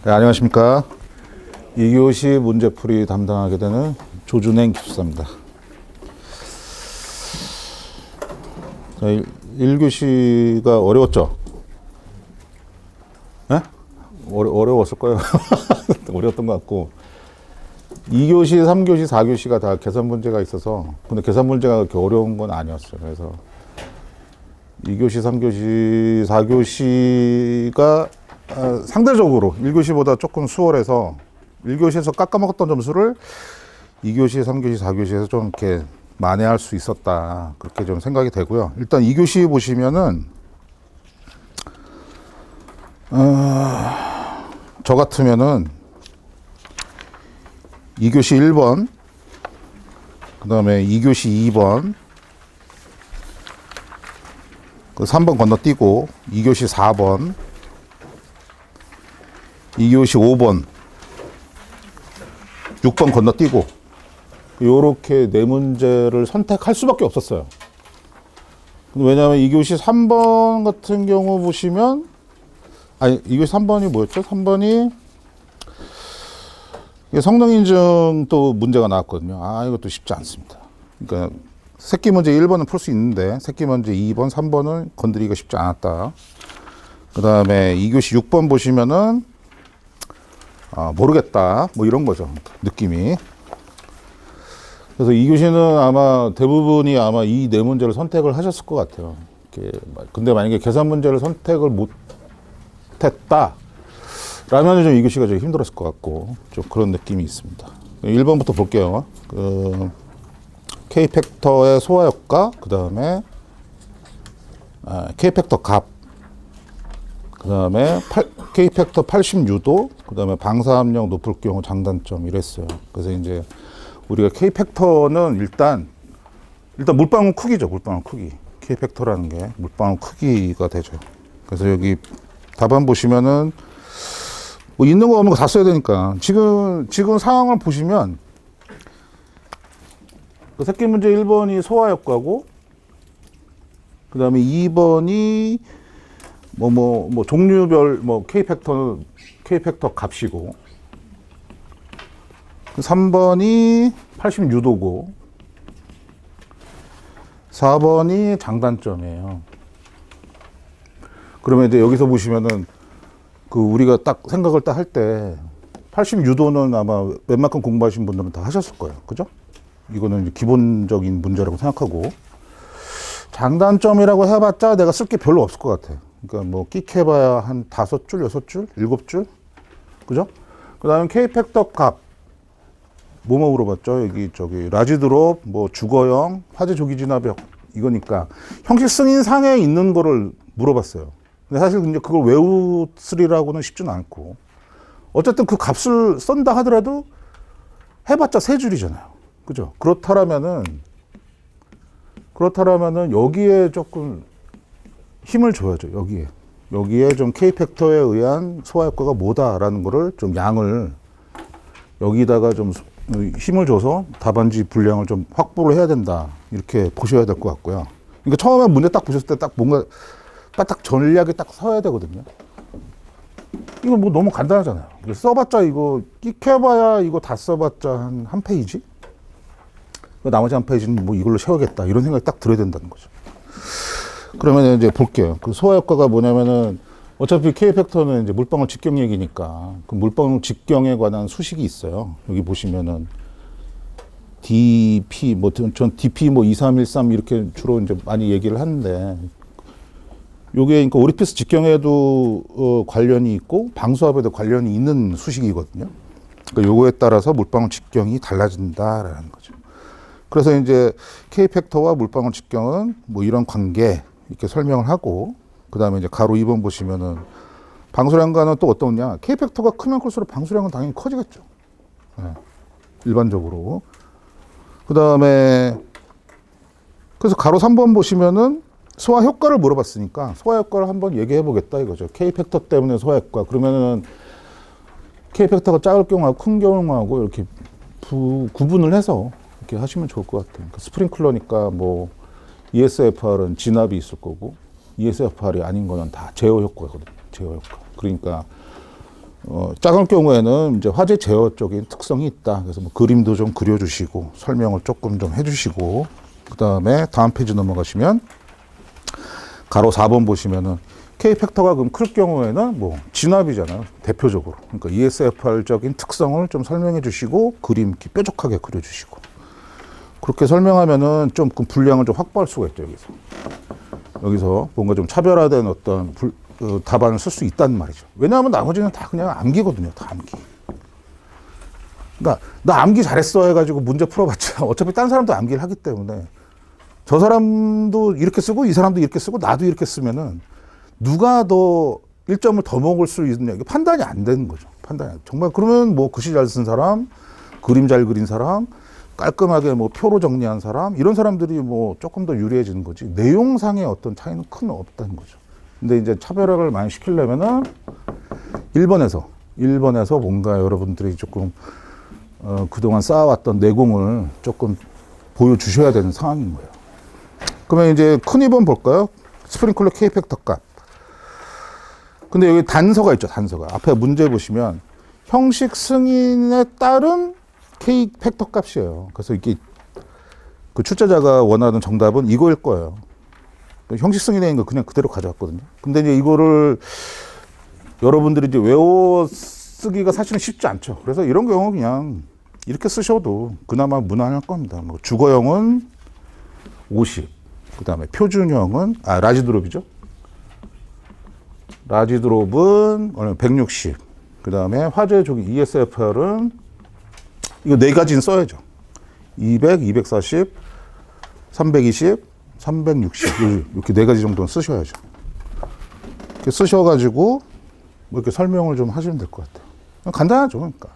네, 안녕하십니까. 2교시 문제풀이 담당하게 되는 조준행 기술사입니다. 1교시가 어려웠죠? 네? 어려웠을 거예요. 어려웠던 것 같고 2교시, 3교시, 4교시가 다 계산 문제가 있어서 근데 계산 문제가 그렇게 어려운 건 아니었어요. 그래서 2교시, 3교시, 4교시가 상대적으로 1교시보다 조금 수월해서 1교시에서 깎아먹었던 점수를 2교시, 3교시, 4교시에서 좀 이렇게 만회할 수 있었다. 그렇게 좀 생각이 되고요. 일단 2교시 보시면은 저 같으면은 2교시 1번, 그 다음에 2교시 2번, 그 3번 건너뛰고 2교시 4번, 2교시 5번, 6번 건너뛰고 요렇게 네 문제를 선택할 수밖에 없었어요. 왜냐하면 2교시 3번 같은 경우 보시면 2교시 3번이 뭐였죠? 3번이 성능인증 또 문제가 나왔거든요. 이것도 쉽지 않습니다. 그러니까 새끼 문제 1번은 풀 수 있는데 새끼 문제 2번, 3번은 건드리기가 쉽지 않았다. 그 다음에 2교시 6번 보시면은 모르겠다. 뭐 이런 거죠. 느낌이. 그래서 2교시는 아마 대부분이 아마 이 네 문제를 선택을 하셨을 것 같아요. 근데 만약에 계산 문제를 선택을 못했다. 라면 좀 2교시가 좀 힘들었을 것 같고 좀 그런 느낌이 있습니다. 1번부터 볼게요. K팩터의 소화효과, 그 다음에 K팩터 값, 그 다음에 K팩터 80유도, 그 다음에 방사압력 높을 경우 장단점 이랬어요. 그래서 이제 우리가 K팩터는 일단 물방울 크기죠. 물방울 크기. K팩터라는 게 물방울 크기가 되죠. 그래서 여기 답안 보시면은 뭐 있는 거 없는 거 다 써야 되니까 지금 상황을 보시면 그 새끼 문제 1번이 소화효과고 그 다음에 2번이 종류별 K팩터 값이고 3번이 80유도고 4번이 장단점이에요. 그러면 이제 여기서 보시면은 우리가 딱 생각을 할 때 80유도는 아마 웬만큼 공부하신 분들은 다 하셨을 거예요. 그죠? 이거는 이제 기본적인 문제라고 생각하고 장단점이라고 해봤자 내가 쓸 게 별로 없을 것 같아. 그러니까 뭐 끽해봐야 한 5줄, 6줄, 7줄? 그죠? 그 다음에 K팩터 값 뭐뭐 물어봤죠? 라지드롭, 주거형, 화재 조기 진압형 이거니까 형식 승인상에 있는 거를 물어봤어요. 근데 사실 이제 그걸 외우쓰리라고는 쉽지는 않고 어쨌든 그 값을 쓴다 하더라도 해봤자 3줄이잖아요. 그죠? 그렇다라면은 여기에 조금 힘을 줘야죠. 여기에 좀 K팩터에 의한 소화효과가 뭐다라는 거를 좀 양을 여기다가 좀 힘을 줘서 답안지 분량을 좀 확보를 해야 된다. 이렇게 보셔야 될 것 같고요. 그러니까 처음에 문제 딱 보셨을 때 딱 뭔가 딱 전략이 딱 서야 되거든요. 이거 뭐 너무 간단하잖아요. 써봤자 이거 끽해봐야 이거 다 써봤자 한 페이지? 나머지 한 페이지는 뭐 이걸로 채우겠다. 이런 생각이 딱 들어야 된다는 거죠. 그러면 이제 볼게요. 그 소화효과가 뭐냐면은 어차피 K팩터는 이제 물방울 직경 얘기니까 그 물방울 직경에 관한 수식이 있어요. 여기 보시면은 DP 전 DP 2313 이렇게 주로 이제 많이 얘기를 하는데 요게 그러니까 오리피스 직경에도 관련이 있고 방수압에도 관련이 있는 수식이거든요. 그러니까 요거에 따라서 물방울 직경이 달라진다라는 거죠. 그래서 이제 K팩터와 물방울 직경은 뭐 이런 관계 이렇게 설명을 하고 그 다음에 이제 가로 2번 보시면은 방수량과는 또 어떠냐. K팩터가 크면 클수록 방수량은 당연히 커지겠죠. 네. 일반적으로. 그 다음에 그래서 가로 3번 보시면은 소화 효과를 물어봤으니까 소화 효과를 한번 얘기해 보겠다 이거죠. K팩터 때문에 소화 효과. 그러면은 K팩터가 작을 경우하고 큰 경우하고 이렇게 구분을 해서 이렇게 하시면 좋을 것 같아요. 그러니까 스프링클러니까 ESFR은 진압이 있을 거고 ESFR이 아닌 거는 다 제어 효과거든요. 제어 효과. 그러니까 작은 경우에는 이제 화재 제어적인 특성이 있다. 그래서 뭐 그림도 좀 그려주시고 설명을 조금 좀 해주시고 그 다음에 다음 페이지 넘어가시면 가로 4번 보시면은 K 팩터가 그럼 클 경우에는 뭐 진압이잖아요. 대표적으로. 그러니까 ESFR적인 특성을 좀 설명해 주시고 그림 이렇게 뾰족하게 그려주시고 그렇게 설명하면은 좀 그 분량을 좀 확보할 수가 있죠. 여기서 뭔가 좀 차별화된 어떤 답안을 쓸 수 있다는 말이죠. 왜냐하면 나머지는 다 그냥 암기거든요. 다 암기. 그러니까 나 암기 잘했어 해가지고 문제 풀어봤자 어차피 딴 사람도 암기를 하기 때문에 저 사람도 이렇게 쓰고 이 사람도 이렇게 쓰고 나도 이렇게 쓰면은 누가 더 1점을 더 먹을 수 있느냐 이게 판단이 안 되는 거죠. 판단이 정말 그러면 뭐 글씨 잘 쓴 사람, 그림 잘 그린 사람, 깔끔하게 뭐 표로 정리한 사람 이런 사람들이 뭐 조금 더 유리해지는 거지 내용상의 어떤 차이는 큰 없다는 거죠. 근데 이제 차별화를 많이 시키려면은 1번에서 뭔가 여러분들이 조금 그동안 쌓아왔던 내공을 조금 보여주셔야 되는 상황인 거예요. 그러면 이제 큰 2번 볼까요? 스프링클러 K 팩터 값. 근데 여기 단서가 있죠, 단서가. 앞에 문제 보시면 형식 승인에 따른 K 팩터 값이에요. 그래서 이게 그 출제자가 원하는 정답은 이거일 거예요. 형식 승인에 있는 거 그냥 그대로 가져왔거든요. 근데 이제 이거를 여러분들이 이제 외워 쓰기가 사실은 쉽지 않죠. 그래서 이런 경우 그냥 이렇게 쓰셔도 그나마 무난할 겁니다. 뭐 주거형은 50, 그 다음에 표준형은, 라지드롭이죠. 라지드롭은 160, 그 다음에 화재 조기 ESFR은 이거 네 가지는 써야죠. 200, 240, 320, 360 이렇게 네 가지 정도는 쓰셔야죠. 이렇게 쓰셔가지고 뭐 이렇게 설명을 좀 하시면 될 것 같아요. 간단하죠, 그러니까.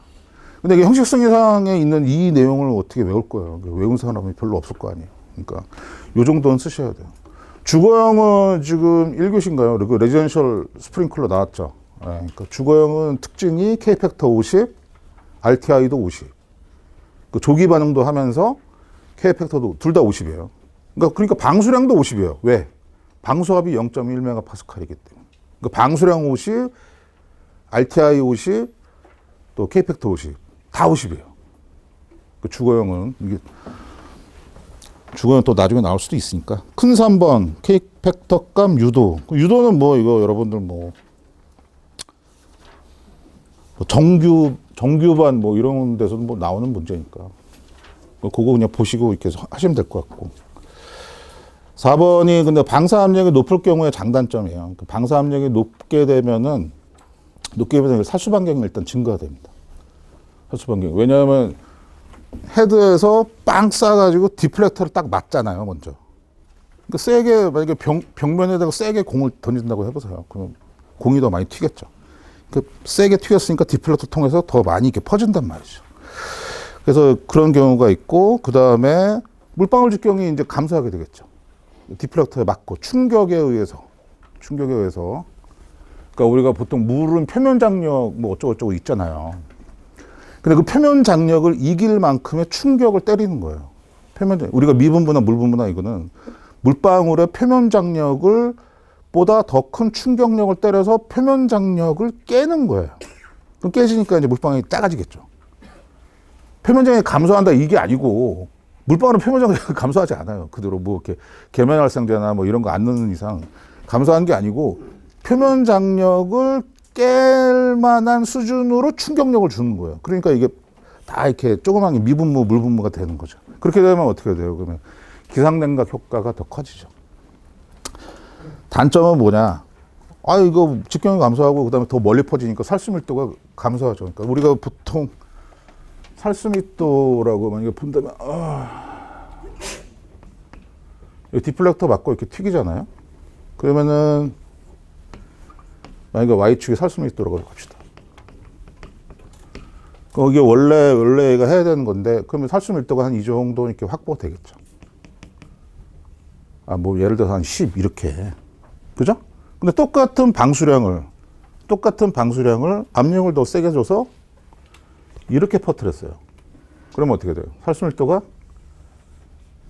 근데 이게 형식승인상에 있는 이 내용을 어떻게 외울 거예요? 외운 사람이 별로 없을 거 아니에요. 그러니까 요 정도는 쓰셔야 돼요. 주거형은 지금 1교시인가요? 그 레지던셜 스프링클러 나왔죠. 네, 그러니까 주거형은 특징이 K 팩터 50, RTI도 50. 그 조기 반응도 하면서 K 팩터도 둘 다 50이에요. 그러니까 방수량도 50이에요. 왜? 방수압이 0.1메가파스칼이기 때문에. 그러니까 방수량 50, RTI 50, 또 K 팩터 50. 다 50이에요. 그 주거형은 이게 주거형 또 나중에 나올 수도 있으니까. 큰 3번 K 팩터 값 유도. 유도는 뭐 이거 여러분들 뭐 정규반 뭐 이런 데서 뭐 나오는 문제니까. 그거 그냥 보시고 이렇게 하시면 될 것 같고. 4번이 근데 방사압력이 높을 경우에 장단점이에요. 방사압력이 높게 되면 살수 반경이 일단 증가가 됩니다. 살수 반경. 왜냐하면 헤드에서 빵 쏴가지고 디플렉터를 딱 맞잖아요, 먼저. 그러니까 세게, 만약에 벽면에다가 세게 공을 던진다고 해보세요. 그러면 공이 더 많이 튀겠죠. 세게 튀겼으니까 디플렉터 통해서 더 많이 이렇게 퍼진단 말이죠. 그래서 그런 경우가 있고, 그 다음에 물방울 직경이 이제 감소하게 되겠죠. 디플렉터에 맞고 충격에 의해서. 그러니까 우리가 보통 물은 표면 장력 뭐 어쩌고저쩌고 있잖아요. 근데 그 표면 장력을 이길 만큼의 충격을 때리는 거예요. 우리가 미분부나 물분부나 이거는 물방울의 표면 장력을 보다 더 큰 충격력을 때려서 표면 장력을 깨는 거예요. 그럼 깨지니까 이제 물방울이 작아지겠죠. 표면 장력이 감소한다 이게 아니고 물방울은 표면 장력이 감소하지 않아요. 그대로 뭐 이렇게 계면 활성제나 뭐 이런 거 안 넣는 이상 감소한 게 아니고 표면 장력을 깰 만한 수준으로 충격력을 주는 거예요. 그러니까 이게 다 이렇게 조그맣게 미분무, 물분무가 되는 거죠. 그렇게 되면 어떻게 돼요? 그러면 기상냉각 효과가 더 커지죠. 단점은 뭐냐? 이거 직경이 감소하고 그다음에 더 멀리 퍼지니까 살수밀도가 감소하죠. 그러니까 우리가 보통 살수밀도라고 만약에 본다면 디플렉터 맞고 이렇게 튀기잖아요. 그러면은 만약에 Y축이 살수밀도라고 합시다. 이게 원래 얘가 해야 되는 건데, 그러면 살수밀도가 한 이 정도 이렇게 확보되겠죠. 뭐 예를 들어서 한 10 이렇게. 그죠? 근데 똑같은 방수량을 압력을 더 세게 줘서 이렇게 퍼뜨렸어요. 그러면 어떻게 돼요? 살수밀도가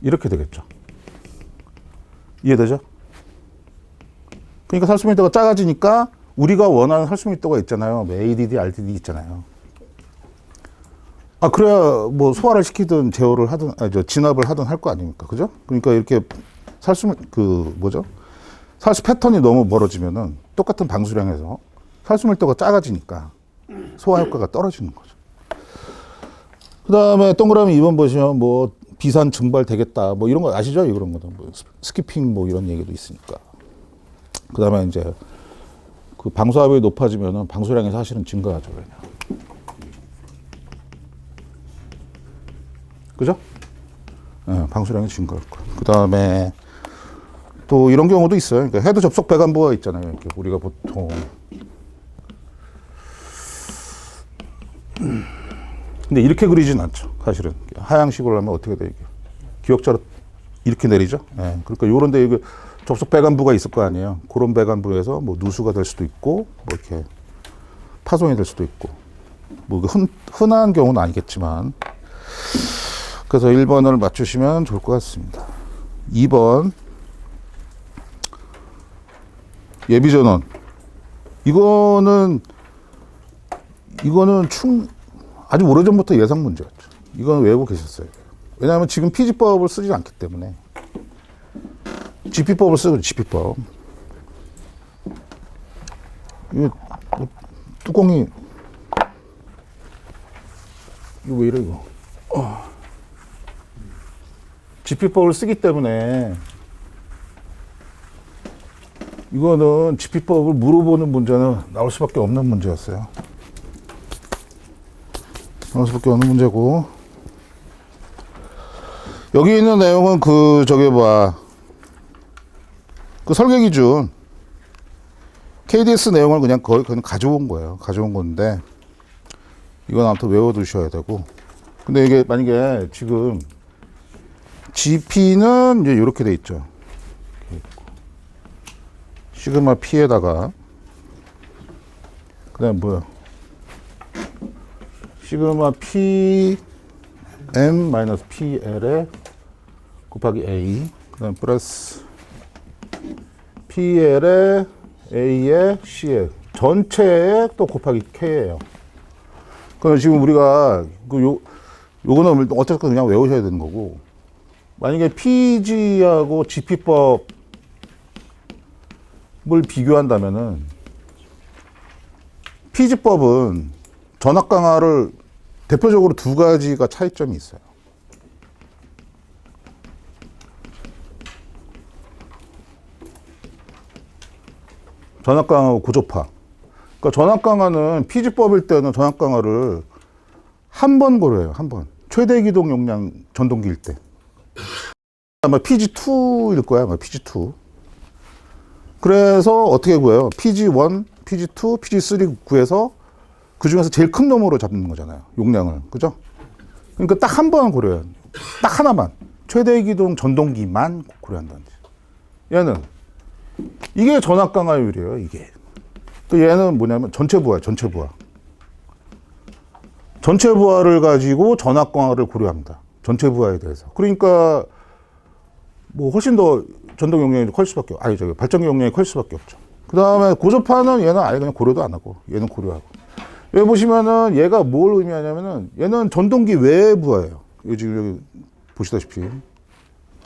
이렇게 되겠죠. 이해되죠? 그러니까 살수밀도가 작아지니까 우리가 원하는 살수 밀도가 있잖아요. 뭐 ADD, RDD 있잖아요. 아, 그래야 뭐 소화를 시키든 제어를 하든, 진압을 하든 할 거 아닙니까? 그죠? 그러니까 이렇게 살수 패턴이 너무 멀어지면은 똑같은 방수량에서 살수 밀도가 작아지니까 소화 효과가 떨어지는 거죠. 그 다음에 동그라미 2번 보시면 뭐 비산 증발 되겠다. 뭐 이런 거 아시죠? 이런 거도. 뭐 스키핑 뭐 이런 얘기도 있으니까. 그 다음에 이제 그 방수압이 높아지면은 방수량이 사실은 증가하죠. 그냥. 그죠? 네, 방수량이 증가할 거예요. 그 다음에 또 이런 경우도 있어요. 그러니까 헤드 접속 배관부가 있잖아요. 이렇게 우리가 보통. 근데 이렇게 그리진 않죠. 사실은. 하향식으로 하면 어떻게 돼, 이게. 기역자로 이렇게 내리죠. 네, 그러니까 요런데 이게 접속 배관부가 있을 거 아니에요. 그런 배관부에서 뭐 누수가 될 수도 있고, 뭐 이렇게 파손이 될 수도 있고. 뭐 흔한 경우는 아니겠지만. 그래서 1번을 맞추시면 좋을 것 같습니다. 2번. 예비전원. 이거는 아주 오래전부터 예상 문제였죠. 이건 외우고 계셨어요. 왜냐하면 지금 피지법을 쓰지 않기 때문에. GP법을 쓰고, GP법. 이거, 뚜껑이, 이거 왜 이래, 이거. GP법을 쓰기 때문에, 이거는 GP법을 물어보는 문제는 나올 수밖에 없는 문제였어요. 나올 수밖에 없는 문제고. 여기 있는 내용은 그 설계 기준 KDS 내용을 그냥 가져온 거예요. 가져온 건데 이건 아무튼 외워두셔야 되고. 근데 이게 만약에 지금 GP는 이제 이렇게 돼 있죠. 시그마 P에다가 그다음 뭐야? 시그마 P M 마이너스 PL에 곱하기 A 그다음 플러스 PL에 A에 C에 전체에 또 곱하기 K예요. 그럼 지금 우리가 요거는 어쨌든 그냥 외우셔야 되는 거고, 만약에 PG하고 GP법을 비교한다면은 PG법은 전압 강화를 대표적으로 두 가지가 차이점이 있어요. 전압 강화하고 고조파. 그러니까 전압 강화는 PG법일 때는 전압 강화를 한 번 고려해요. 한 번. 최대 기동 용량 전동기일 때. 아마 PG2일 거야. 아마 PG2. 그래서 어떻게 구해요? PG1, PG2, PG3 구해서 그 중에서 제일 큰 놈으로 잡는 거잖아요. 용량을. 그죠? 그러니까 딱 한 번 고려해요. 딱 하나만. 최대 기동 전동기만 고려한다는 거지. 얘는 이게 전압 강화율이에요. 이게. 또 얘는 뭐냐면 전체 부하예요. 전체 부하. 전체 부하를 가지고 전압 강화를 고려합니다. 전체 부하에 대해서. 그러니까 뭐 훨씬 더 전동 용량이 클 수밖에 발전기 용량이 클 수밖에 없죠. 그 다음에 고조파는 얘는 아예 그냥 고려도 안 하고 얘는 고려하고. 여기 보시면은 얘가 뭘 의미하냐면은 얘는 전동기 외 부하예요. 여기 지금 여기 보시다시피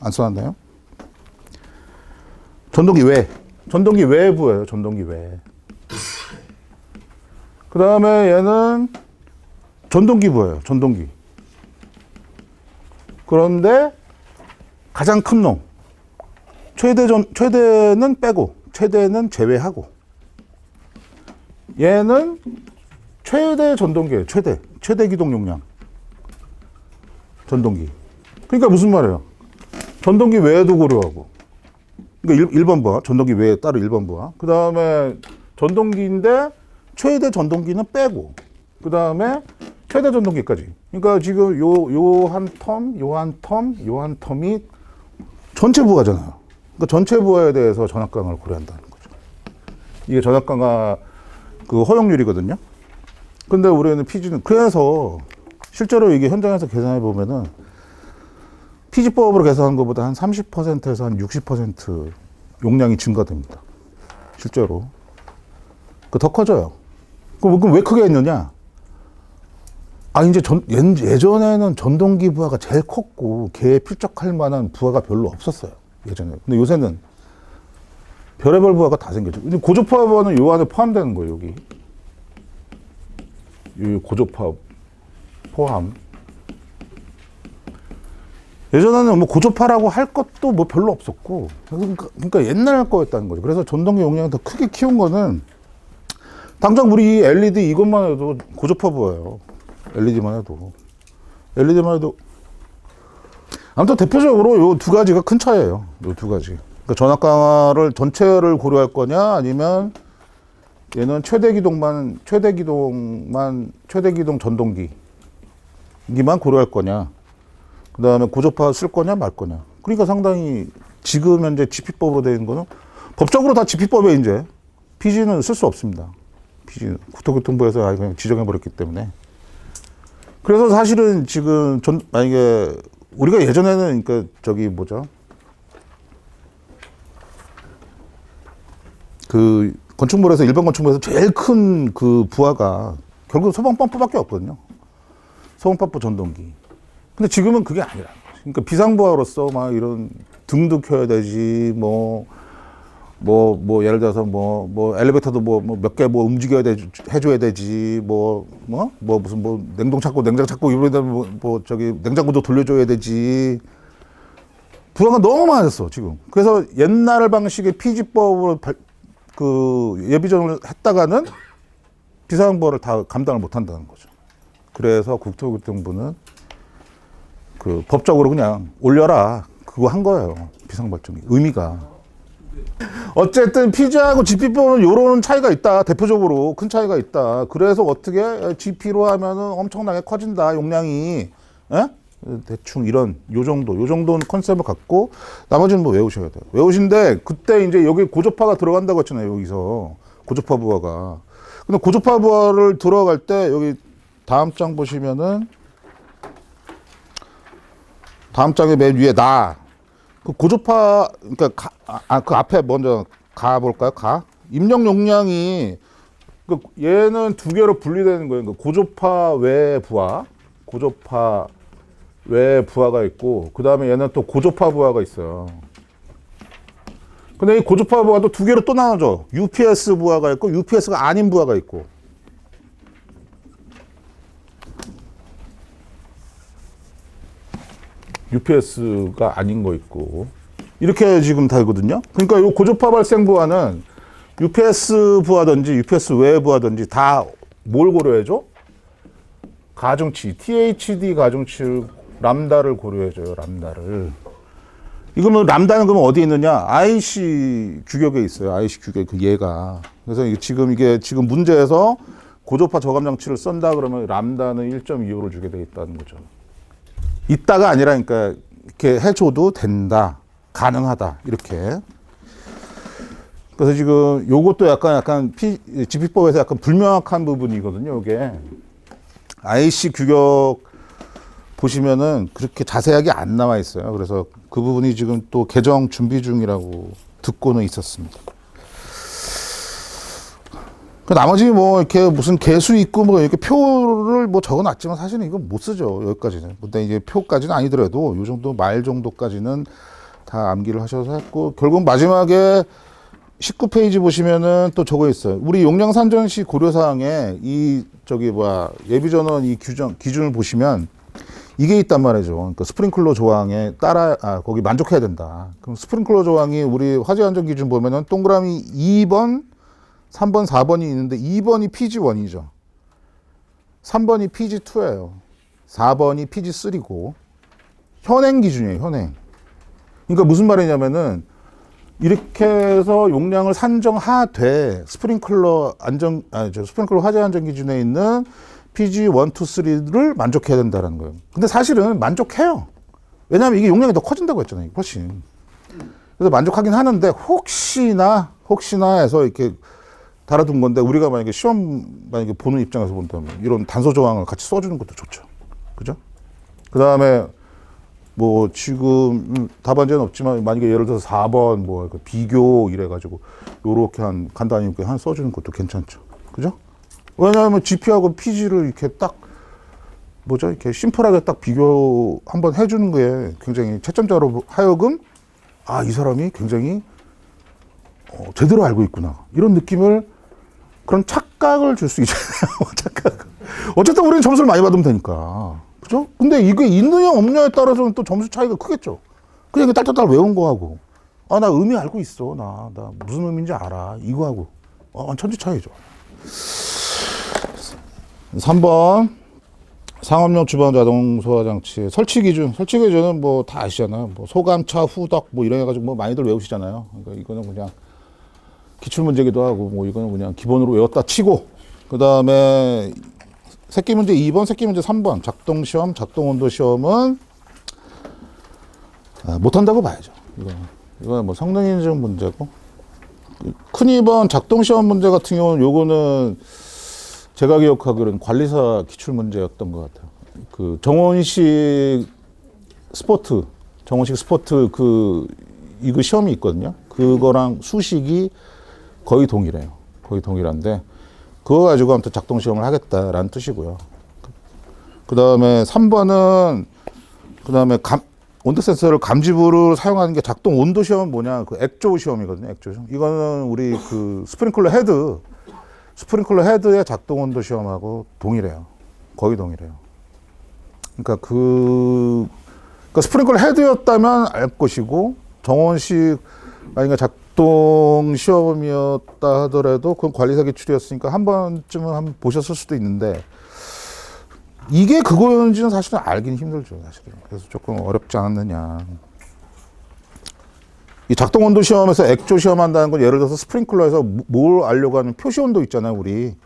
안 써놨나요? 전동기 외 부하예요. 전동기 외. 그 다음에 얘는 전동기 부하예요. 전동기. 그런데 가장 큰 놈. 최대는 빼고, 최대는 제외하고. 얘는 최대 전동기예요. 최대 기동 용량. 전동기. 그러니까 무슨 말이에요? 전동기 외에도 고려하고. 그러니까 1번 부하, 전동기 외에 따로 1번 부하. 그 다음에 전동기인데 최대 전동기는 빼고. 그 다음에 최대 전동기까지. 그러니까 지금 요 한 텀이 전체 부하잖아요. 그러니까 전체 부하에 대해서 전압 강화를 고려한다는 거죠. 이게 전압 강화 그 허용률이거든요. 근데 우리는 PG는 그래서 실제로 이게 현장에서 계산해 보면은 PG법으로 계산한 것보다 한 30%에서 한 60% 용량이 증가됩니다. 실제로. 그 더 커져요. 그럼 왜 크게 했느냐? 이제 예전에는 전동기 부하가 제일 컸고, 걔에 필적할 만한 부하가 별로 없었어요. 예전에. 근데 요새는 별의별 부하가 다 생겼죠. 근데 고조파 부하는 요 안에 포함되는 거예요, 여기. 이 고조파 포함. 예전에는 뭐 고조파라고 할 것도 뭐 별로 없었고, 그러니까 옛날 거였다는 거죠. 그래서 전동기 용량을 더 크게 키운 거는, 당장 우리 LED 이것만 해도 고조파 부하예요. LED만 해도. 아무튼 대표적으로 요 두 가지가 큰 차이예요. 요 두 가지. 그러니까 전압 강화를 전체를 고려할 거냐, 아니면 얘는 최대 기동 전동기만 고려할 거냐. 그 다음에 고조파 쓸 거냐, 말 거냐. 그러니까 상당히 지금 현재 GP법으로 되어 있는 거는 법적으로 다 GP법에 이제 PG는 쓸 수 없습니다. PG는 국토교통부에서 아예 그냥 지정해버렸기 때문에. 그래서 사실은 지금 만약에 우리가 예전에는 그러니까 그 건축물에서 일반 건축물에서 제일 큰 그 부하가 결국 소방펌프밖에 없거든요. 소방펌프 전동기. 근데 지금은 그게 아니라. 그러니까 비상부하로서 막 이런 등도 켜야 되지, 예를 들어서 엘리베이터도 몇 개 움직여야 되지, 해줘야 되지, 무슨 냉장 찾고 이러다 냉장고도 돌려줘야 되지. 부하가 너무 많았어, 지금. 그래서 옛날 방식의 피지법으로 예비전을 했다가는 비상부하를 다 감당을 못 한다는 거죠. 그래서 국토교통부는 법적으로 그냥 올려라. 그거 한 거예요. 비상발전기. 의미가. 어쨌든 피지하고 GP법은 요런 차이가 있다. 대표적으로 큰 차이가 있다. 그래서 어떻게 GP로 하면은 엄청나게 커진다. 용량이. 대충 요 정도는 컨셉을 갖고 나머지는 외우셔야 돼요. 외우신데 그때 이제 여기 고조파가 들어간다고 했잖아요. 여기서. 고조파 부하가. 근데 고조파 부하를 들어갈 때 여기 다음 장 보시면은 다음 장의 맨 위에 그 고조파, 그러니까 그 앞에 먼저 가볼까요? 입력 용량이, 얘는 두 개로 분리되는 거예요. 고조파 외 부하가 있고, 그 다음에 얘는 또 고조파 부하가 있어요. 근데 이 고조파 부하도 두 개로 또 나눠져. UPS 부하가 있고, UPS가 아닌 부하가 있고. UPS가 아닌 거 있고 이렇게 지금 다르거든요. 그러니까 이 고조파 발생 부하는 UPS 부하든지 UPS 외 부하든지 다 뭘 고려해줘? 가중치, THD 가중치 람다를 고려해줘요. 람다를. 이거는 람다는 그러면 어디에 있느냐? IC 규격에 있어요. IC 규격 얘가. 그래서 지금 문제에서 고조파 저감 장치를 쏜다 그러면 람다는 1.25를 주게 돼 있다는 거죠. 있다가 아니라, 그러니까, 이렇게 해줘도 된다. 가능하다. 이렇게. 그래서 지금 요것도 약간 GP법에서 약간 불명확한 부분이거든요. 요게. IC 규격 보시면은 그렇게 자세하게 안 나와 있어요. 그래서 그 부분이 지금 또 개정 준비 중이라고 듣고는 있었습니다. 나머지 이렇게 무슨 개수 있고 이렇게 표를 적어 놨지만 사실은 이건 못 쓰죠. 여기까지는. 근데 이제 표까지는 아니더라도 요 정도 말 정도까지는 다 암기를 하셔서 했고, 결국 마지막에 19페이지 보시면은 또 적어 있어요. 우리 용량 산정 시 고려사항에 예비전원 이 기준을 보시면 이게 있단 말이죠. 그러니까 스프링클러 조항에 거기 만족해야 된다. 그럼 스프링클러 조항이 우리 화재 안전 기준 보면은 동그라미 2번, 3번, 4번이 있는데 2번이 PG1이죠. 3번이 PG2예요. 4번이 PG3고 현행 기준이에요. 현행. 그러니까 무슨 말이냐면은 이렇게 해서 용량을 산정하되 스프링클러 화재 안전 기준에 있는 PG1, 2, 3를 만족해야 된다는 거예요. 근데 사실은 만족해요. 왜냐하면 이게 용량이 더 커진다고 했잖아요. 훨씬. 그래서 만족하긴 하는데 혹시나 해서 이렇게 달아둔 건데, 우리가 만약에 만약에 보는 입장에서 본다면 이런 단서 조항을 같이 써주는 것도 좋죠. 그죠? 그 다음에 뭐 지금 답안지는 없지만 만약에 예를 들어서 4번 뭐 비교 이래가지고 요렇게 한 간단히 이렇게 한 써주는 것도 괜찮죠. 그죠? 왜냐하면 GP하고 PG를 이렇게 딱 뭐죠? 이렇게 심플하게 딱 비교 한번 해주는 게 굉장히 채점자로 하여금 아, 이 사람이 굉장히 제대로 알고 있구나. 이런 느낌을 그런 착각을 줄 수 있잖아요. 착각. 어쨌든 우리는 점수를 많이 받으면 되니까. 그죠? 근데 이게 있느냐 없느냐에 따라서는 또 점수 차이가 크겠죠. 그냥 이게 딸딸딸 외운 거하고 아, 나 의미 알고 있어. 나 무슨 의미인지 알아. 이거하고 천지 차이죠. 3번 상업용 주방 자동 소화 장치 설치 기준. 설치 기준은 뭐 다 아시잖아요. 뭐 소감차, 후덕 뭐 이래 가지고 뭐 많이들 외우시잖아요. 그러니까 이거는 그냥 기출 문제기도 하고 뭐 이거는 그냥 기본으로 외웠다 치고 그다음에 새끼 문제 2번, 새끼 문제 3번 작동 시험, 작동 온도 시험은 못한다고 봐야죠. 이거는 뭐 성능 인증 문제고 큰 2번 작동 시험 문제 같은 경우는 요거는 제가 기억하기로는 관리사 기출 문제였던 것 같아요. 그 정원식 스포트 이거 시험이 있거든요. 그거랑 수식이 거의 동일해요. 거의 동일한데 그거 가지고 아무튼 작동 시험을 하겠다라는 뜻이고요. 그 다음에 3번은 그 다음에 온도 센서를 감지부로 사용하는 게 작동 온도 시험은 뭐냐? 그 액조 시험이거든요. 액조 시험. 이거는 우리 그 스프링클러 헤드의 작동 온도 시험하고 동일해요. 거의 동일해요. 그러니까 스프링클러 헤드였다면 알 것이고 정원식 아니 작동 시험이었다 하더라도 그건 관리사 기출이었으니까 한 번쯤은 한번 보셨을 수도 있는데 이게 그거였는지는 사실은 알긴 힘들죠, 사실은. 그래서 조금 어렵지 않았느냐. 이 작동 온도 시험에서 액조 시험한다는 건 예를 들어서 스프링클러에서 뭘 알려고 하는 표시 온도 있잖아요, 우리.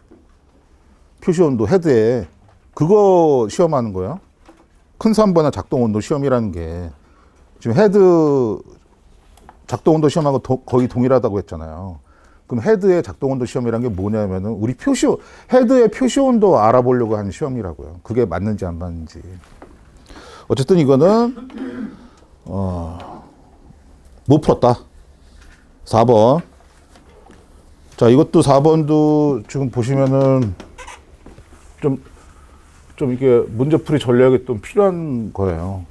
표시 온도 헤드에. 그거 시험하는 거예요. 큰 3번의 작동 온도 시험이라는 게 지금 헤드 작동 온도 시험하고 거의 동일하다고 했잖아요. 그럼 헤드의 작동 온도 시험이라는 게 뭐냐면은 우리 헤드의 표시 온도 알아보려고 하는 시험이라고요. 그게 맞는지 안 맞는지. 어쨌든 이거는 못 풀었다. 4번. 자, 이것도 4번도 지금 보시면은 좀 이게 문제풀이 전략이 좀 필요한 거예요.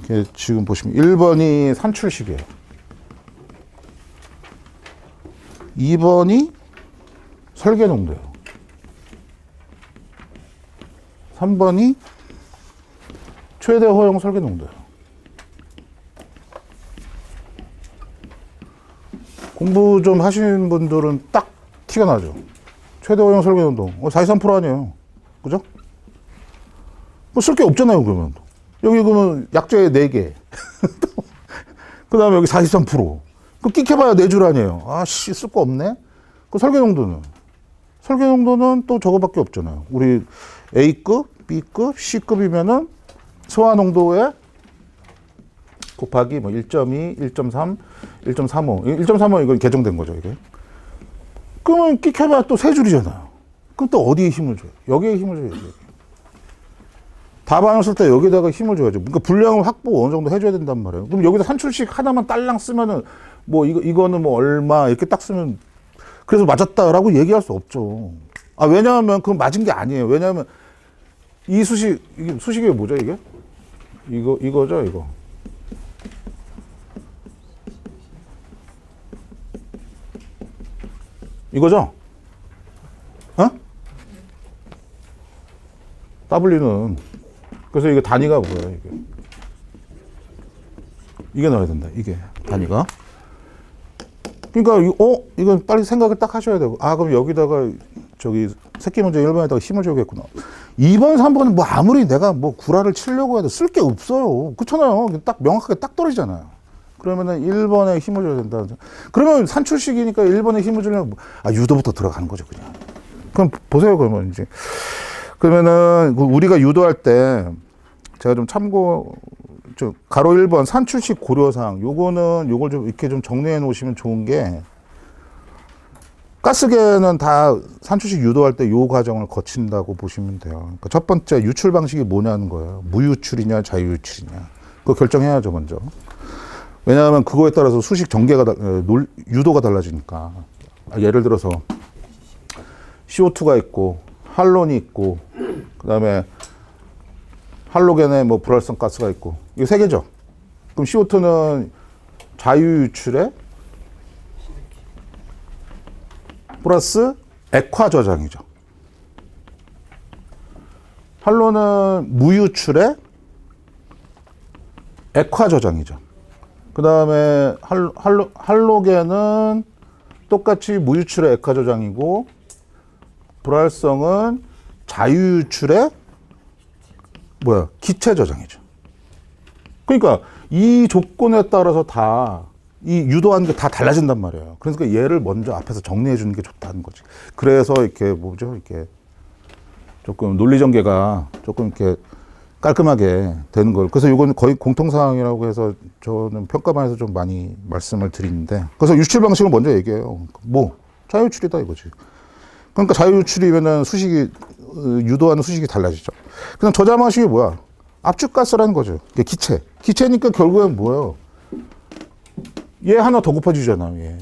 이게 지금 보시면 1번이 산출식이에요. 2번이 설계 농도예요. 3번이 최대 허용 설계 농도예요. 공부 좀 하시는 분들은 딱 티가 나죠. 최대 허용 설계 농도. 43% 아니에요. 그죠? 뭐 쓸 게 없잖아요, 그러면. 여기 그러면 약자에 4개. 그 다음에 여기 43%. 그 끽해봐야 4줄 아니에요. 아씨, 쓸 거 없네? 그 설계 농도는? 설계 농도는 또 저거밖에 없잖아요. 우리 A급, B급, C급이면은 소화 농도에 곱하기 뭐 1.2, 1.3, 1.35. 1.35 이건 개정된 거죠, 이게. 그러면 끽해봐야 또 3줄이잖아요. 그럼 또 어디에 힘을 줘요? 여기에 힘을 줘야지. 여기. 답안을 쓸 때 여기다가 힘을 줘야죠. 그러니까 분량을 확보 어느 정도 해줘야 된단 말이에요. 그럼 여기다 산출식 하나만 딸랑 쓰면은 뭐 이거는 뭐 얼마 이렇게 딱 쓰면 그래서 맞았다라고 얘기할 수 없죠. 왜냐하면 그건 맞은 게 아니에요. 왜냐하면 이 수식이 뭐죠, 이게? 이거죠, 이거. 이거죠? W는. 그래서 이게 단위가 뭐예요, 이게 넣어야 된다, 이게. 단위가. 그러니까, 이건 빨리 생각을 딱 하셔야 되고. 그럼 여기다가, 새끼 문제 1번에다가 힘을 줘야겠구나. 2번, 3번은 뭐 아무리 내가 뭐 구라를 치려고 해도 쓸 게 없어요. 그렇잖아요. 딱 명확하게 딱 떨어지잖아요. 그러면은 1번에 힘을 줘야 된다. 그러면 산출식이니까 1번에 힘을 주려면, 유도부터 들어가는 거죠, 그냥. 그럼 보세요, 그러면 이제. 그러면은 우리가 유도할 때 제가 좀 가로 1번 산출식 고려사항 요걸 좀 이렇게 좀 정리해 놓으시면 좋은 게 가스계는 다 산출식 유도할 때 요 과정을 거친다고 보시면 돼요. 그러니까 첫 번째 유출 방식이 뭐냐는 거예요. 무유출이냐 자유유출이냐. 그거 결정해야죠 먼저. 왜냐하면 그거에 따라서 수식 전개가 유도가 달라지니까. 예를 들어서 CO2가 있고 할론이 있고 그다음에 할로겐에 뭐 불활성 가스가 있고 이거 세 개죠. 그럼 CO2는 자유유출에 플러스 액화 저장이죠. 할로는 무유출에 액화 저장이죠. 그 다음에 할로겐은 똑같이 무유출의 액화 저장이고 불활성은 자유유출의 기체 저장이죠. 그러니까 이 조건에 따라서 다 이 유도하는 게 다 달라진단 말이에요. 그러니까 얘를 먼저 앞에서 정리해 주는 게 좋다는 거지. 그래서 이렇게 이렇게 조금 논리 전개가 조금 이렇게 깔끔하게 되는 걸. 그래서 이건 거의 공통사항이라고 해서 저는 평가반에서 좀 많이 말씀을 드리는데. 그래서 유출 방식을 먼저 얘기해요. 자유유출이다 이거지. 그러니까 자유유출이면은 수식이, 유도하는 수식이 달라지죠. 그냥 저자 방식이 뭐야? 압축가스라는 거죠. 기체. 기체니까 결국엔 뭐예요? 얘 하나 더 곱해주잖아, 얘.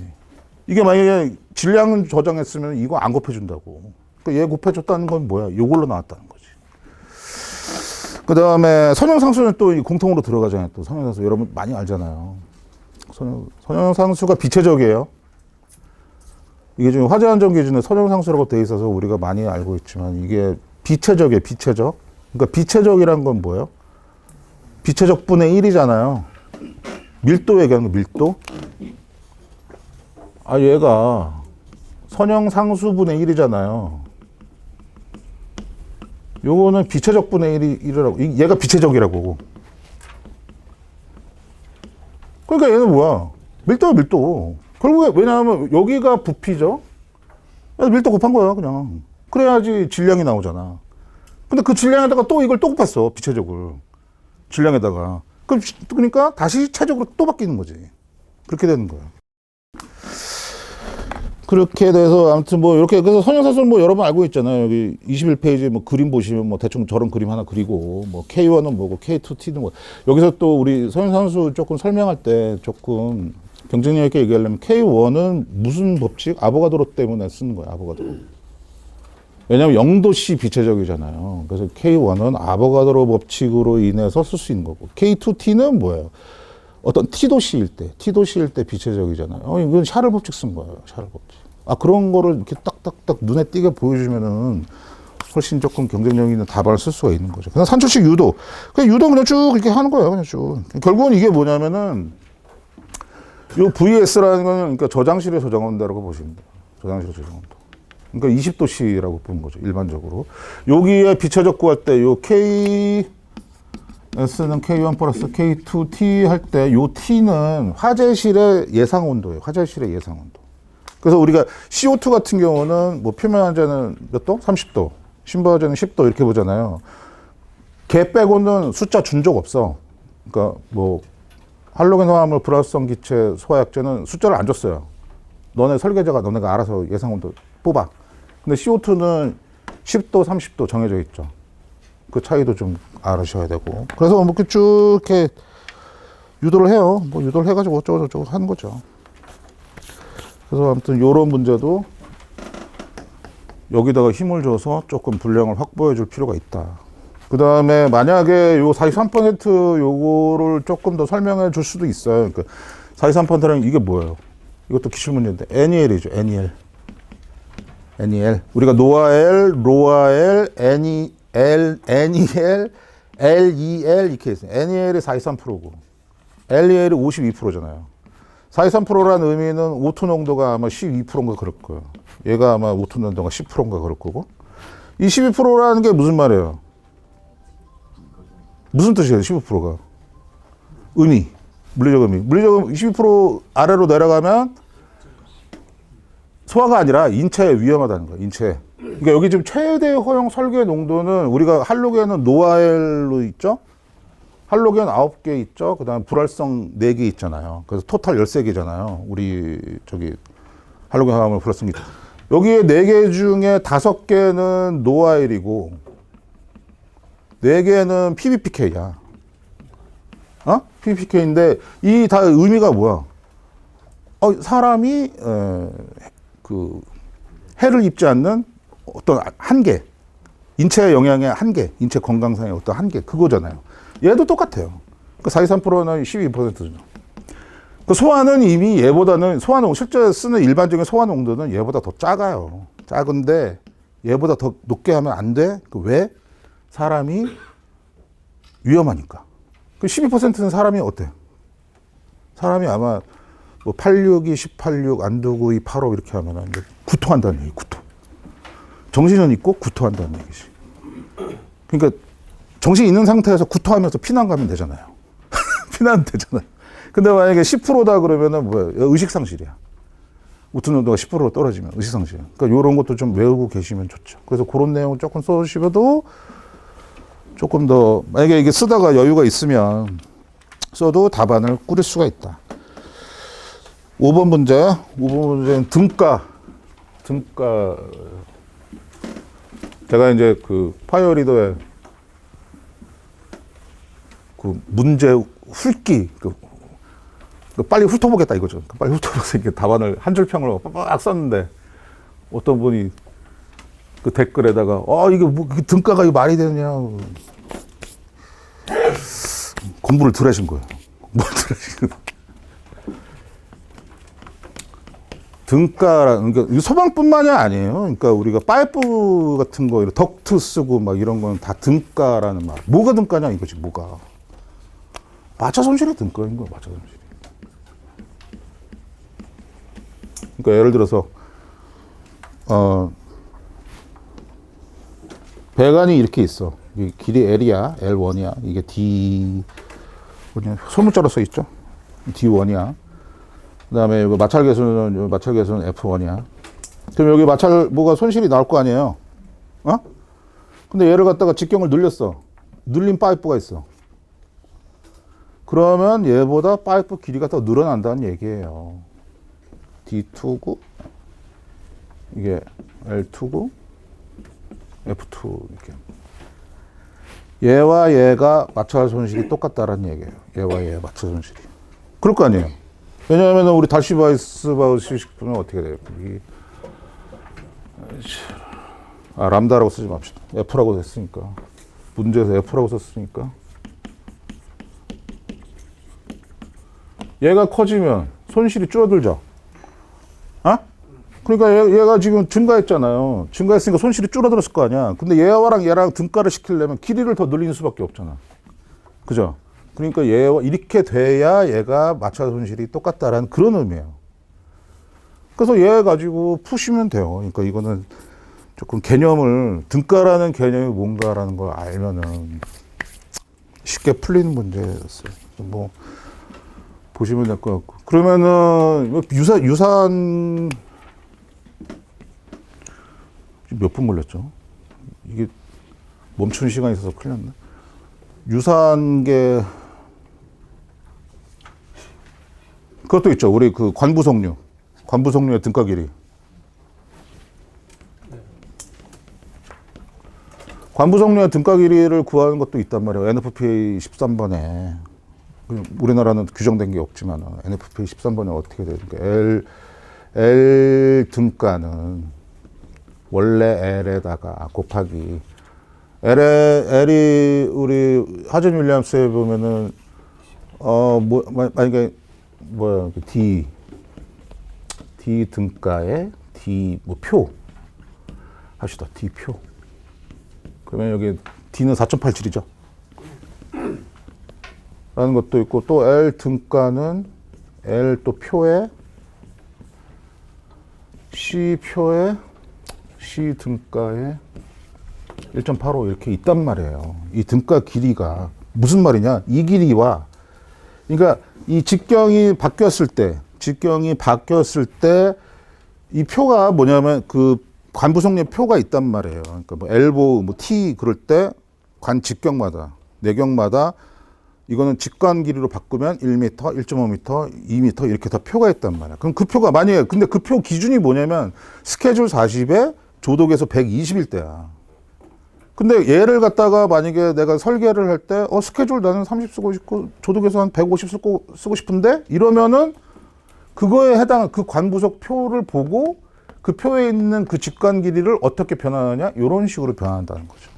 이게 만약에 질량을 저장했으면 이거 안 곱해준다고. 그러니까 얘 곱해줬다는 건 뭐야? 요걸로 나왔다는 거지. 그 다음에 선형상수는 또 공통으로 들어가잖아요. 또 선형상수 여러분 많이 알잖아요. 선형상수가 비체적이에요. 이게 지금 화재안전 기준에 선형상수라고 돼 있어서 우리가 많이 알고 있지만 이게 비체적이에요. 비체적. 그러니까 비체적이란 건 뭐예요? 비체적 분의 1이잖아요. 밀도 얘기하는 거, 밀도. 얘가 선형상수분의 1이잖아요. 요거는 비체적 분의 1이라고. 얘가 비체적이라고. 그러니까 얘는 뭐야? 밀도야, 밀도. 결국에, 왜냐하면 여기가 부피죠? 그래서 밀도 곱한 거야, 그냥. 그래야지 질량이 나오잖아. 근데 그 질량에다가 또 이걸 또 곱했어, 비체적을. 질량에다가. 그러니까 다시 체적으로 또 바뀌는 거지. 그렇게 되는 거야. 그렇게 돼서 아무튼 이렇게 그래서 선형상수는 여러 번 알고 있잖아요. 여기 21페이지 그림 보시면 대충 저런 그림 하나 그리고 K1은 뭐고 K2T는 뭐 여기서 또 우리 선형상수 조금 설명할 때 조금 경쟁력 있게 얘기하려면 K1은 무슨 법칙? 아보가드로 때문에 쓰는 거야. 아보가드로. 왜냐하면 0도씨 비체적이잖아요. 그래서 K1은 아보가드로 법칙으로 인해서 쓸 수 있는 거고 K2T는 뭐예요? 어떤 T도씨일 때 비체적이잖아요. 이건 샤를 법칙 쓴 거예요. 샤를 법칙. 그런 거를 이렇게 딱딱딱 눈에 띄게 보여주면은 훨씬 조금 경쟁력 있는 답안을 쓸 수가 있는 거죠. 그냥 산출식 유도. 그냥 유도 그냥 쭉 이렇게 하는 거예요. 그냥 쭉. 결국은 이게 뭐냐면은 요 VS라는 거는 그러니까 저장실의 저장 온도라고 보시면 돼요. 저장실의 저장 온도. 그러니까 20도씨라고 보는 거죠. 일반적으로. 여기에 비체적 구할 때 요 K S는 K1 플러스 K2T 할 때 요 T는 화재실의 예상 온도예요. 화재실의 예상 온도. 그래서 우리가 CO2 같은 경우는 표면 화재는 몇 도? 30도. 심부 화재는 10도 이렇게 보잖아요. 걔 빼고는 숫자 준 적 없어. 그러니까 할로겐 화합물 불활성 기체 소화약제는 숫자를 안 줬어요. 설계자가 너네가 알아서 예상 온도 뽑아. 근데 CO2는 10도, 30도 정해져 있죠. 그 차이도 좀 알으셔야 되고. 그래서 이렇게 쭉 이렇게 유도를 해요. 유도를 해가지고 어쩌고저쩌고 하는 거죠. 그래서 아무튼 요런 문제도 여기다가 힘을 줘서 조금 분량을 확보해 줄 필요가 있다. 그 다음에 만약에 요 43% 요거를 조금 더 설명해 줄 수도 있어요. 그러니까 43%는 이게 뭐예요? 이것도 기출문제인데 NEL이죠. NEL. NEL. 우리가 노아엘, 로아엘, NEL, LEL 이렇게 있어요. NEL이 43%고 LEL이 52%잖아요. 43%라는 의미는 O2 농도가 아마 12%인가 그럴 거예요. 얘가 아마 O2 농도가 10%인가 그럴 거고. 이 12%라는 게 무슨 말이에요? 무슨 뜻이에요? 15%가. 의미. 물리적 의미. 물리적 의미 22% 아래로 내려가면 소화가 아니라 인체에 위험하다는 거예요. 인체에. 그러니까 여기 지금 최대 허용 설계 농도는 우리가 할로겐은 노아엘로 있죠? 할로겐 9개 있죠? 그 다음에 불활성 4개 있잖아요. 그래서 토탈 13개잖아요. 우리 할로겐 화합물 불활성 기체. 여기에 4개 중에 5개는 노아일이고 4개는 PBPK야. 어? PBPK인데 이 다 의미가 뭐야? 사람이 그 해를 입지 않는 어떤 한계, 인체 영향의 한계, 인체 건강상의 어떤 한계, 그거잖아요. 얘도 똑같아요. 그 43%는 12%죠. 그 소화는 이미 얘보다는 실제 쓰는 일반적인 소화 농도는 얘보다 더 작아요. 작은데 얘보다 더 높게 하면 안 돼. 그 왜? 사람이 위험하니까. 그 12%는 사람이 어때? 사람이 아마 뭐 862, 18, 6, 안두구이, 85 이렇게 하면 이제 구토한다는 얘기, 구토. 정신은 있고 구토한다는 얘기지. 그러니까 정신 있는 상태에서 구토하면서 피난 가면 되잖아요. 피난 되잖아요. 근데 만약에 10%다 그러면은 뭐야? 의식상실이야. 우투 농도가 10% 떨어지면 의식상실. 그러니까 이런 것도 좀 외우고 계시면 좋죠. 그래서 그런 내용을 조금 써주시면도 조금 더, 만약에 이게 쓰다가 여유가 있으면 써도 답안을 꾸릴 수가 있다. 5번 문제는 등가. 제가 이제 그 파이어리더에 그 문제 훑기, 빨리 훑어보겠다 이거죠. 빨리 훑어보겠다. 이렇게 답안을 한 줄 평으로 빡 썼는데 어떤 분이 그 댓글에다가 이게 뭐 등가가 이거 말이 되느냐, 공부를 덜 하신 거예요. 등가라는 게 소방뿐만이 아니에요. 그러니까 우리가 파이프 같은 거, 덕트 쓰고 막 이런 거는 다 등가라는 말. 뭐가 등가냐 이거지, 뭐가. 마차 손실이 등가인 거야, 마차 손실이. 그러니까 예를 들어서 배관이 이렇게 있어. 길이 L이야, L1이야. 이게 D, 소문자로 써 있죠. D1이야. 그 다음에 여기 마찰 개수는 F1이야. 그럼 여기 뭐가 손실이 나올 거 아니에요? 근데 얘를 갖다가 직경을 늘렸어. 늘린 파이프가 있어. 그러면 얘보다 파이프 길이가 더 늘어난다는 얘기예요. D2고, 이게 L2고, F2 이렇게. 얘와 얘가 마찰 손실이 똑같다라는 얘기예요. 얘와 얘의 마찰 손실이. 그럴 거 아니에요. 왜냐하면 우리 다시바우스 식품은 어떻게 돼요? 람다라고 쓰지 맙시다. F라고 했으니까. 문제에서 F라고 썼으니까. 얘가 커지면 손실이 줄어들죠. 그러니까 얘가 지금 증가했잖아요. 증가했으니까 손실이 줄어들었을 거 아니야. 근데 얘랑 등가를 시키려면 길이를 더 늘리는 수밖에 없잖아. 그죠? 그러니까 얘와 이렇게 돼야 얘가 마찰 손실이 똑같다라는 그런 의미예요. 그래서 얘 가지고 푸시면 돼요. 그러니까 이거는 조금 등가라는 개념이 뭔가라는 걸 알면은 쉽게 풀리는 문제였어요. 뭐 보시면 될 것 같고. 그러면은 유산 몇 분 걸렸죠? 이게 멈추는 시간이 있어서 큰일 났네. 유산계 그것도 있죠. 우리 그 관부속류의 등가 길이. 관부속류의 등가 길이를 구하는 것도 있단 말이에요. NFPA 13번에. 우리나라는 규정된 게 없지만 NFPA 13번에 어떻게 되는가. L 등가는 원래 L에다가 곱하기 L이 우리 하전 윌리엄스에 보면은 만약에 D 등가에 D 표 합시다. D 표. 그러면 여기 D는 4.87이죠. 라는 것도 있고 또 L 등가는 L 또 표에 C 등가에 1.85 이렇게 있단 말이에요. 이 등가 길이가 무슨 말이냐? 이 길이와 그러니까 이 직경이 바뀌었을 때 이 표가 뭐냐면 그 관부속류 표가 있단 말이에요. 그러니까 뭐 엘보, T 그럴 때 관 직경마다 내경마다 이거는 직관 길이로 바꾸면 1m, 1.5m, 2m 이렇게 다 표가 있단 말이야. 그럼 그 표가 만약에 근데 그 표 기준이 뭐냐면 스케줄 40에 조독에서 120일 때야. 근데 얘를 갖다가 만약에 내가 설계를 할 때 스케줄 나는 30 쓰고 싶고 조독에서 한 150 쓰고 싶은데 이러면은 그거에 해당한 그 관부속 표를 보고 그 표에 있는 그 직관 길이를 어떻게 변화하느냐 이런 식으로 변화한다는 거죠.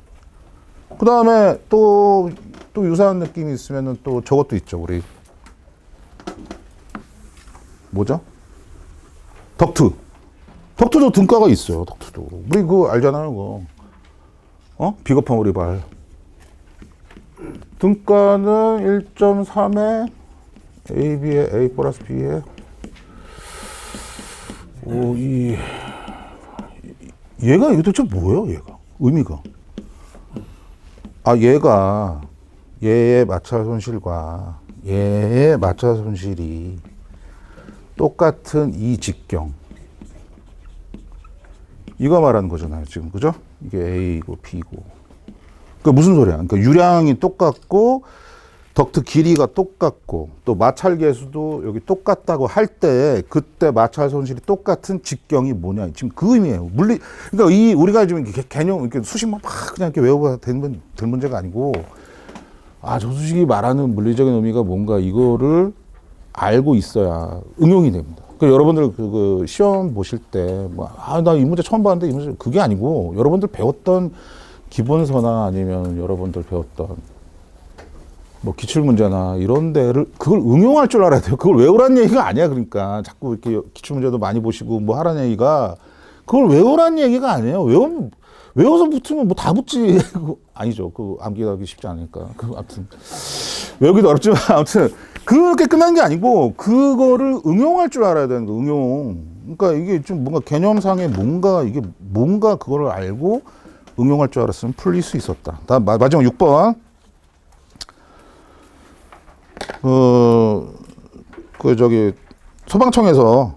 그 다음에 또 유사한 느낌이 있으면은 또 저것도 있죠. 우리 뭐죠? 덕트도 등가가 있어요. 덕트도 우리 그거 알잖아요. 그거 비겁한 오리발 등가는 1.3에 AB에 A 플러스 B에 얘가 이거 도대체 뭐예요? 얘가 의미가 얘가 얘의 마찰 손실과 얘의 마찰 손실이 똑같은 이 직경 이거 말하는 거잖아요 지금. 그죠? 이게 A이고 B고 그 무슨 소리야? 그러니까 유량이 똑같고 덕트 길이가 똑같고 또 마찰 계수도 여기 똑같다고 할 때 그때 마찰 손실이 똑같은 직경이 뭐냐 지금 그 의미예요. 그러니까 이 우리가 지금 개념 이렇게 수식만 막 그냥 이렇게 외워봐야 될 문제가 아니고 저 수식이 말하는 물리적인 의미가 뭔가 이거를 알고 있어야 응용이 됩니다. 그 여러분들 그 시험 보실 때 나 이 문제 처음 봤는데 이 문제 그게 아니고 여러분들 배웠던 기본서나 아니면 여러분들 배웠던 기출 문제나 이런 데를 그걸 응용할 줄 알아야 돼요. 그걸 외우라는 얘기가 아니야. 그러니까 자꾸 이렇게 기출 문제도 많이 보시고 하라는 얘기가 그걸 외우라는 얘기가 아니에요. 외워서 붙으면 다 붙지. 아니죠. 그 암기하기 쉽지 않으니까. 아무튼 외우기도 어렵지만 아무튼 그렇게 끝난 게 아니고 그거를 응용할 줄 알아야 되는 거. 응용. 그러니까 이게 좀 뭔가 개념상에 뭔가 그거를 알고 응용할 줄 알았으면 풀릴 수 있었다. 다음 마지막 6번. 소방청에서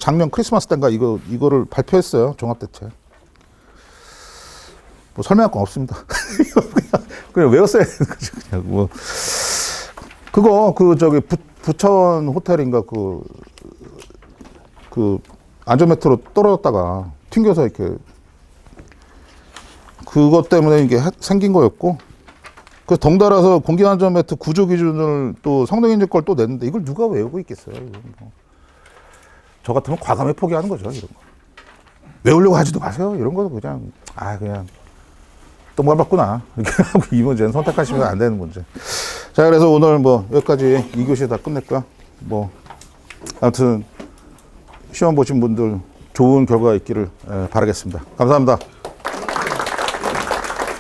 작년 크리스마스 때인가 이거를 발표했어요. 종합대책. 설명할 건 없습니다. 그냥 외웠어야 되는 거죠. 그냥 그거 부천 호텔인가 안전매트로 떨어졌다가 튕겨서 이렇게 그것 때문에 이게 생긴 거였고 그래서 덩달아서 공기안전매트 구조 기준을 또 성능인증 걸 또 냈는데 이걸 누가 외우고 있겠어요? 저 같으면 과감히 포기하는 거죠. 이런 거 외우려고 하지도 마세요. 이런 거도 그냥 또 뭘 봤구나 이렇게 하고 이 문제는 선택하시면 안 되는 문제. 자, 그래서 오늘 여기까지 2교시 다 끝냈고요. 아무튼 시험 보신 분들 좋은 결과 있기를 바라겠습니다. 감사합니다.